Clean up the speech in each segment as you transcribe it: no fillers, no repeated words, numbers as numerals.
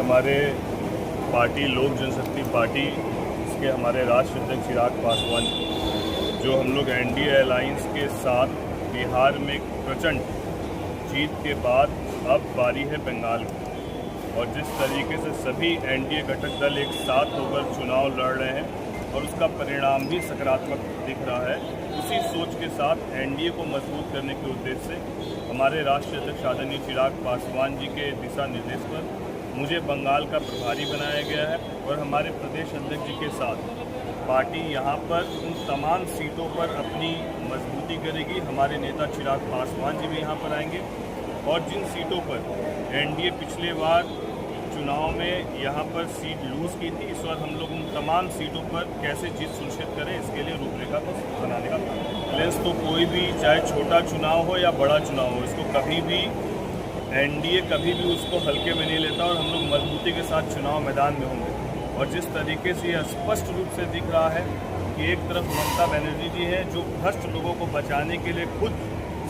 हमारे पार्टी लोक जनशक्ति पार्टी इसके हमारे राष्ट्रीय अध्यक्ष चिराग पासवान जो हम लोग एनडीए अलायंस के साथ बिहार में प्रचंड जीत के बाद अब बारी है बंगाल की, और जिस तरीके से सभी एनडीए घटक दल एक साथ होकर चुनाव लड़ रहे हैं और उसका परिणाम भी सकारात्मक दिख रहा है, उसी सोच के साथ एनडीए को मजबूत करने के उद्देश्य से हमारे राष्ट्रीय अध्यक्ष आदरणीय चिराग पासवान जी के दिशा निर्देश पर मुझे बंगाल का प्रभारी बनाया गया है और हमारे प्रदेश अध्यक्ष जी के साथ पार्टी यहाँ पर उन तमाम सीटों पर अपनी मजबूती करेगी। हमारे नेता चिराग पासवान जी भी यहाँ पर आएंगे और जिन सीटों पर एनडीए पिछले बार चुनाव में यहाँ पर सीट लूज़ की थी, इस बार हम लोग उन तमाम सीटों पर कैसे जीत सुनिश्चित करें इसके लिए रूपरेखा को बनाने का बैलेंस। तो कोई भी चाहे छोटा चुनाव हो या बड़ा चुनाव हो, इसको कभी भी एनडीए कभी भी उसको हल्के में नहीं लेता और हम लोग मजबूती के साथ चुनाव मैदान में होंगे। और जिस तरीके से यह स्पष्ट रूप से दिख रहा है कि एक तरफ ममता बनर्जी जी हैं जो भ्रष्ट लोगों को बचाने के लिए खुद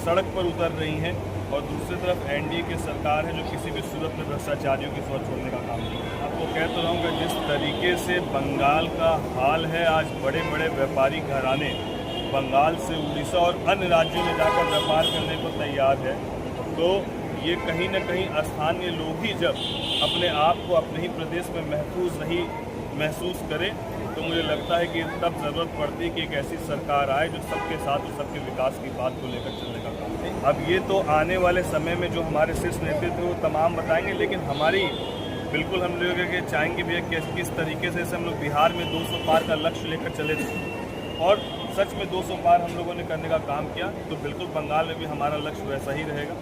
सड़क पर उतर रही हैं, और दूसरी तरफ एनडीए की सरकार है जो किसी भी सूरत में भ्रष्टाचारियों की सोच छोड़ने का काम नहीं है। आपको कह तो रहूँगा, जिस तरीके से बंगाल का हाल है, आज बड़े बड़े व्यापारी घराने बंगाल से उड़ीसा और अन्य राज्यों में जाकर व्यापार करने को तैयार है, तो ये कहीं न कहीं स्थानीय लोग ही जब अपने आप को अपने ही प्रदेश में महफूज नहीं महसूस करें, तो मुझे लगता है कि तब ज़रूरत पड़ती है कि एक ऐसी सरकार आए जो सबके साथ और सबके विकास की बात को लेकर चलने का काम करे। अब ये तो आने वाले समय में जो हमारे शीर्ष नेतृत्व वो तमाम बताएंगे, लेकिन हमारी बिल्कुल हम लोग ये चाहेंगे भी किस तरीके से हम लोग बिहार में 200 पार का लक्ष्य लेकर चले थे और सच में 200 पार हम लोगों ने करने का काम किया, तो बिल्कुल बंगाल में भी हमारा लक्ष्य वैसा ही रहेगा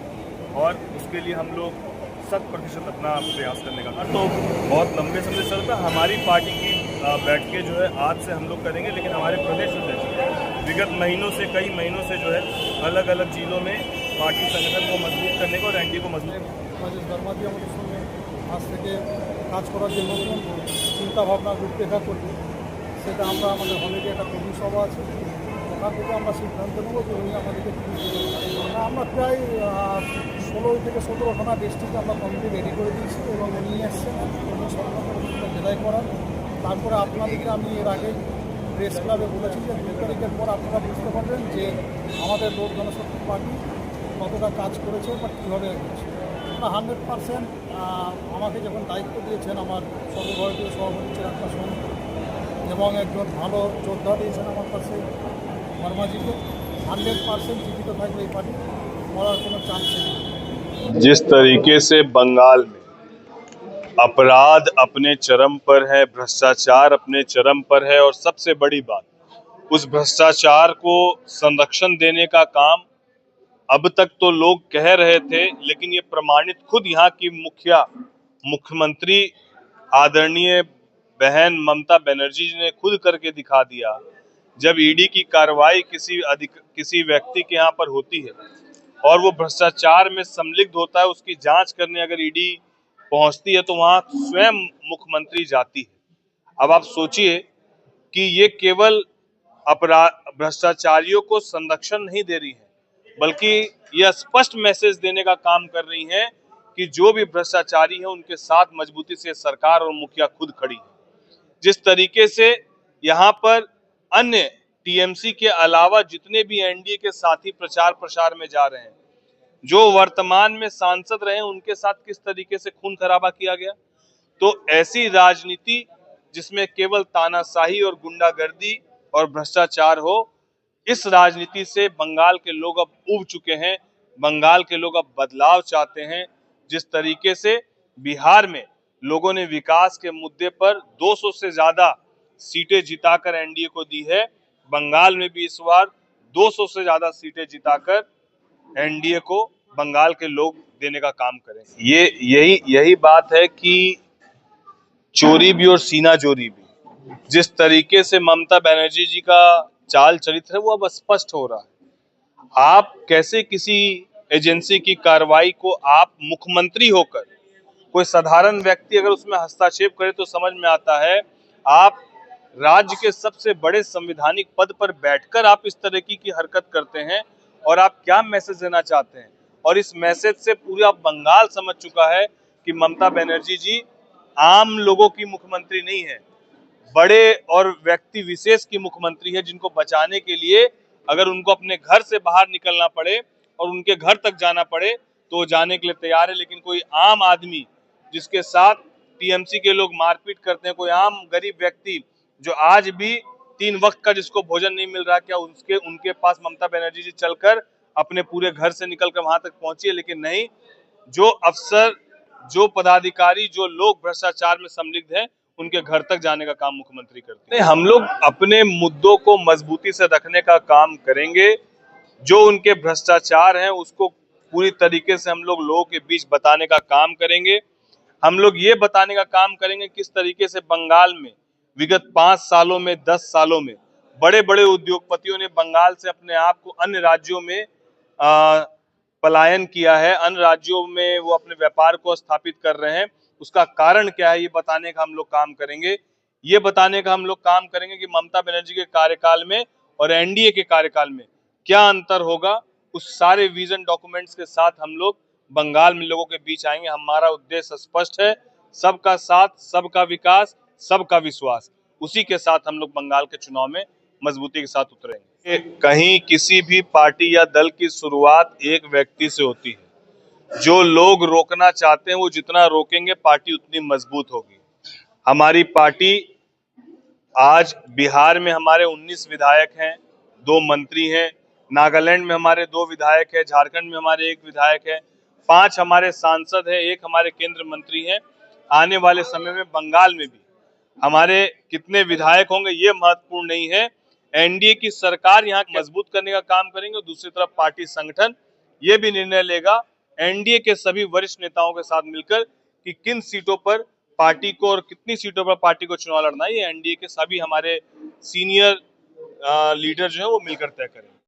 और उसके लिए हम लोग 100% अपना प्रयास करने का। तो बहुत लंबे समय से चलता हमारी पार्टी की बैठकें जो है आज से हम लोग करेंगे, लेकिन हमारे प्रदेश अध्यक्ष विगत महीनों से कई महीनों से जो है अलग अलग जिलों में पार्टी संगठन को मजबूत करने को और एनडीए को मजबूत आज থেকে কাজ করার যে নতুন চিন্তাভাবনা রূপরেখা করবে সেটা আমরা আমাদের হলিডে একটা কর্মী সভা আছে, ওখান থেকে আমরা সিদ্ধান্ত নেব যে উনি আমাদেরকে আমরা প্রায় 16 থেকে 17খানা ডিস্ট্রিক্টে আমরা কমিটি রেডি করে দিয়েছি এবং উনি এসছেন উনি সরকার জেলায় করান। তারপরে আপনাদেরকে আমি এর আগে প্রেস ক্লাবে বলেছি যে 2 তারিখের পর আপনারা বুঝতে পারবেন যে আমাদের লোক জনশক্তি পার্টি কতটা কাজ করেছে বা কীভাবে করেছে। 100% আমাকে যখন দায়িত্ব দিয়েছেন আমার সর্বভারতীয় সভাপতি চিরাগ পাসওয়ান এবং একজন ভালো যোদ্ধা দিয়েছেন আমার কাছে বর্মাজিকে, 100% জীবিত থাকবে এই পার্টি, মরার কোনো চান্স নেই। जिस तरीके से बंगाल में अपराध अपने चरम पर है, भ्रष्टाचार अपने चरम पर है, और सबसे बड़ी बात उस भ्रष्टाचार को संरक्षण देने का काम अब तक तो लोग कह रहे थे, लेकिन ये प्रमाणित खुद यहाँ की मुख्यमंत्री आदरणीय बहन ममता बनर्जी जी ने खुद करके दिखा दिया। जब ईडी की कार्रवाई किसी व्यक्ति के यहाँ पर होती है और वो भ्रष्टाचार में सम्मिलित होता है, उसकी जांच करने अगर ईडी पहुंचती है तो वहां स्वयं मुख्यमंत्री जाती है। अब आप सोचिए कि ये केवल भ्रष्टाचारियों को संरक्षण नहीं दे रही है, बल्कि यह स्पष्ट मैसेज देने का काम कर रही हैं कि जो भी भ्रष्टाचारी है उनके साथ मजबूती से सरकार और मुखिया खुद खड़ी है। जिस तरीके से यहाँ पर अन्य टीएमसी के अलावा जितने भी एनडीए के साथी प्रचार प्रसार में जा रहे हैं, जो वर्तमान में सांसद रहे उनके साथ किस तरीके से खून खराबा किया गया, तो ऐसी राजनीति जिसमें केवल तानाशाही और गुंडागर्दी और भ्रष्टाचार हो, इस राजनीति से बंगाल के लोग अब उब चुके हैं। बंगाल के लोग अब बदलाव चाहते हैं। जिस तरीके से बिहार में लोगों ने विकास के मुद्दे पर 200 से ज्यादा सीटें जिताकर एनडीए को दी है, बंगाल में भी इस बार 200 से ज्यादा सीटें जिताकर एनडीए को बंगाल के लोग देने का काम करें। यही बात है कि चोरी भी और सीना चोरी भी, जिस तरीके से ममता बनर्जी जी का चाल चरित्र है वो अब स्पष्ट हो रहा है। आप कैसे किसी एजेंसी की कार्रवाई को आप मुख्यमंत्री होकर, कोई साधारण व्यक्ति अगर उसमें हस्तक्षेप करे तो समझ में आता है, आप राज्य के सबसे बड़े संवैधानिक पद पर बैठकर आप इस तरह की हरकत करते हैं और आप क्या मैसेज देना चाहते हैं। और इस मैसेज से पूरा बंगाल समझ चुका है कि ममता बनर्जी जी आम लोगों की मुख्यमंत्री नहीं है, बड़े और व्यक्ति विशेष की मुख्यमंत्री है, जिनको बचाने के लिए अगर उनको अपने घर से बाहर निकलना पड़े और उनके घर तक जाना पड़े तो वो जाने के लिए तैयार है। लेकिन कोई आम आदमी जिसके साथ टीएमसी के लोग मारपीट करते हैं, कोई आम गरीब व्यक्ति जो आज भी 3 वक्त का जिसको भोजन नहीं मिल रहा, क्या उसके उनके पास ममता बनर्जी जी चलकर अपने पूरे घर से निकलकर वहां तक पहुंची है? लेकिन नहीं, जो अफसर, जो पदाधिकारी, जो लोग भ्रष्टाचार में संलिग्ध हैं, उनके घर तक जाने का काम मुख्यमंत्री करते हैं। हम लोग अपने मुद्दों को मजबूती से रखने का काम करेंगे। जो उनके भ्रष्टाचार हैं उसको पूरी तरीके से हम लोग लोगों के बीच बताने का काम करेंगे। हम लोग ये बताने का काम करेंगे किस तरीके से बंगाल में विगत 5 सालों में, 10 सालों में बड़े बड़े उद्योगपतियों ने बंगाल से अपने आप को अन्य राज्यों में पलायन किया है, अन्य राज्यों में वो अपने व्यापार को स्थापित कर रहे हैं। उसका कारण क्या है, ये बताने का हम लोग काम करेंगे। ये बताने का हम लोग काम करेंगे कि ममता बनर्जी के कार्यकाल में और एनडीए के कार्यकाल में क्या अंतर होगा। उस सारे विजन डॉक्यूमेंट्स के साथ हम लोग बंगाल में लोगों के बीच आएंगे। हमारा उद्देश्य स्पष्ट है, सबका साथ, सबका विकास, सबका विश्वास। उसी के साथ हम लोग बंगाल के चुनाव में मजबूती के साथ उतरेंगे। कहीं किसी भी पार्टी या दल की शुरुआत एक व्यक्ति से होती है। जो लोग रोकना चाहते हैं वो जितना रोकेंगे पार्टी उतनी मजबूत होगी। हमारी पार्टी आज बिहार में हमारे 19 विधायक हैं, 2 मंत्री हैं, नागालैंड में हमारे 2 विधायक हैं, झारखंड में हमारे 1 विधायक है, 5 हमारे सांसद हैं, 1 हमारे केंद्र मंत्री हैं। आने वाले समय में बंगाल में भी हमारे कितने विधायक होंगे ये महत्वपूर्ण नहीं है। एनडीए की सरकार यहाँ मजबूत करने का काम करेंगे और दूसरी तरफ पार्टी संगठन ये भी निर्णय लेगा एनडीए के सभी वरिष्ठ नेताओं के साथ मिलकर कि किन सीटों पर पार्टी को और कितनी सीटों पर पार्टी को चुनाव लड़ना है। ये एनडीए के सभी हमारे सीनियर लीडर जो है वो मिलकर तय करेंगे।